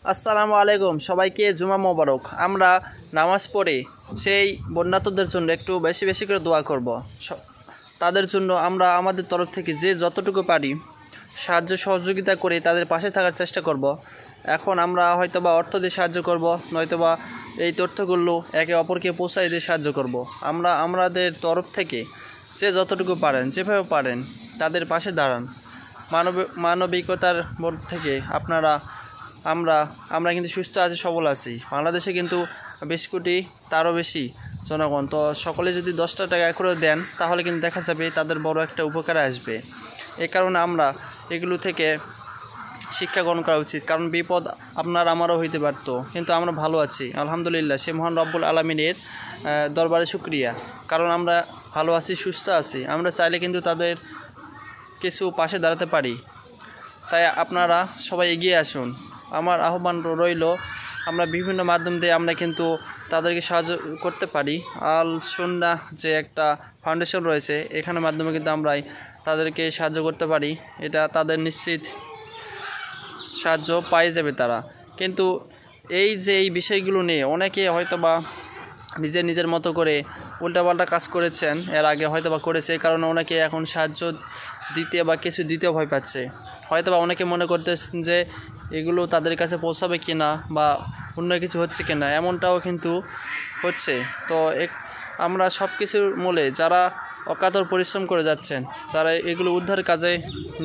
আসসালামু আলাইকুম, সবাইকে জুমা মোবারক। আমরা নামাজ পড়ে সেই বন্যাতদের জন্য একটু বেশি বেশি করে দোয়া করব। তাদের জন্য আমরা আমাদের তরফ থেকে যে যতটুকু পারি সাহায্য সহযোগিতা করে তাদের পাশে থাকার চেষ্টা করব। এখন আমরা হয়তোবা অর্থ দিয়ে সাহায্য করব, নয়তোবা এই তথ্যগুলো একে অপরকে পৌঁছাই দিয়ে সাহায্য করব। আমরা আমাদের তরফ থেকে যে যতটুকু পারেন, যেভাবে পারেন তাদের পাশে দাঁড়ান। মানবিকতার বোধ থেকে আমরা কিন্তু সুস্থ আছি, সবল আছি। বাংলাদেশে কিন্তু 20 কোটি তারও বেশি জনগণ। তো সকলে যদি 10টা টাকা করে দেন তাহলে কিন্তু দেখা যাবে তাদের বড় একটা উপকারে আসবে। এই কারণে আমরা এগুলো থেকে শিক্ষা গ্রহণ করা উচিত, কারণ বিপদ আপনার আমারও হইতে পারত, কিন্তু আমরা ভালো আছি আলহামদুলিল্লাহ। সে মহান রব্বুল আলামিনের দরবারে শুকরিয়া, কারণ আমরা ভালো আছি, সুস্থ আছি। আমরা চাইলে কিন্তু তাদের কিছু পাশে দাঁড়াতে পারি। তাই আপনারা সবাই এগিয়ে আসুন। আমার আহ্বান রইল, আমরা বিভিন্ন মাধ্যম দিয়ে আমরা কিন্তু তাদেরকে সাহায্য করতে পারি। আল সুন্নাহ যে একটা ফাউন্ডেশন রয়েছে, এখানের মাধ্যমে কিন্তু আমরাই তাদেরকে সাহায্য করতে পারি। এটা তাদের নিশ্চিত সাহায্য পাই যাবে তারা। কিন্তু এই বিষয়গুলো নিয়ে অনেকে হয়তোবা নিজের মতো করে উল্টাপাল্টা কাজ করেছেন, এর আগে হয়তোবা করেছে। এই কারণে অনেকে এখন সাহায্য দিতে বা কিছু দিতেও ভয় পাচ্ছে। হয়তোবা অনেকে মনে করতেছেন যে এগুলো তাদের কাছে পৌঁছাবে কিনা বা অন্য কিছু হচ্ছে কিনা, এমনটাও কিন্তু হচ্ছে। তো আমরা সব কিছুর মূলে যারা অকাতর পরিশ্রম করে যাচ্ছেন, যারা এগুলো উদ্ধার কাজে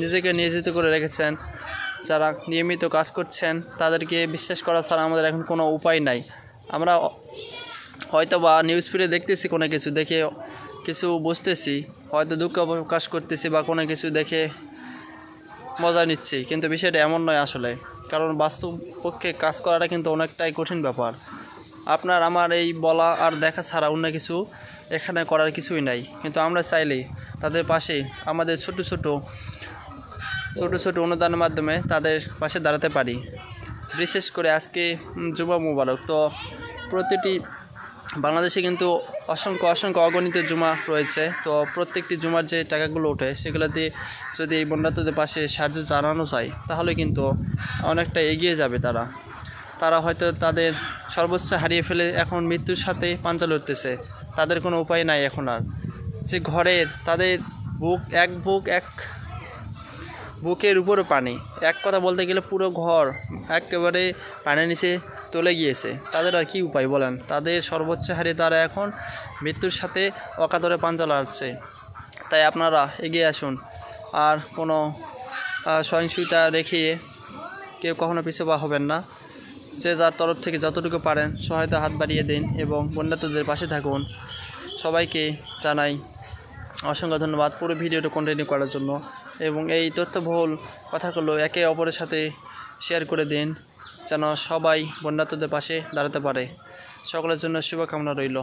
নিজেকে নিয়োজিত করে রেখেছেন, যারা নিয়মিত কাজ করছেন, তাদেরকে বিশ্বাস করা ছাড়া আমাদের এখন কোনো উপায় নাই। আমরা হয়তো বা নিউজ ফিডে দেখতেছি, কোনো কিছু দেখে কিছু বুঝতেছি, হয়তো দুঃখ প্রকাশ করতেছি বা কোনো কিছু দেখে মজা নিচ্ছি, কিন্তু বিষয়টা এমন নয় আসলে। কারণ বাস্তব পক্ষে কাজ করাটা কিন্তু অনেকটাই কঠিন ব্যাপার। আপনার আমার এই বলা আর দেখা ছাড়া অন্য কিছু এখানে করার কিছুই নাই। কিন্তু আমরা চাইলেই তাদের পাশে আমাদের ছোট ছোট অনুদানের মাধ্যমে তাদের পাশে দাঁড়াতে পারি। বিশেষ করে আজকে জুমা মুবারক। তো প্রতিটি বাংলাদেশে কিন্তু অসংখ্য অগণিত জুমা রয়েছে। তো প্রত্যেকটি জুমার যে টাকাগুলো ওঠে সেগুলো দিয়ে যদি এই বন্যাতদের পাশে সাহায্য জানানো যায়, তাহলে কিন্তু অনেকটা এগিয়ে যাবে তারা হয়তো তাদের সর্বোচ্চ হারিয়ে ফেলে এখন মৃত্যুর সাথে পাঞ্জা লড়তেছে। তাদের কোনো উপায় নাই এখন আর। যে ঘরে তাদের বুকের উপরে পানি, এক কথা বলতে গেলে পুরো ঘর একেবারে পানির নিচে চলে গিয়েছে। তাদের আর কি উপায় বলেন? তাদের সর্বোচ্চ হারিয়ে তারা এখন মৃত্যুর সাথে অকাতরে পাঞ্জা লড়ছে। তাই আপনারা এগিয়ে আসুন, আর কোনো সহিংসতা রেখে কেউ কখনো পিছু পা হবেন না। যে যার তরফ থেকে যতটুকু পারেন সহায়তা হাত বাড়িয়ে দিন এবং বন্যাতদের পাশে থাকুন। সবাইকে জানাই অসংখ্য ধন্যবাদ পুরো ভিডিওটা কন্টিনিউ করার জন্য, এবং এই তথ্যবহুল কথাগুলো একে অপরের সাথে শেয়ার করে দিন, যেন সবাই বন্যাতদের পাশে দাঁড়াতে পারে। সকলের জন্য শুভকামনা রইল।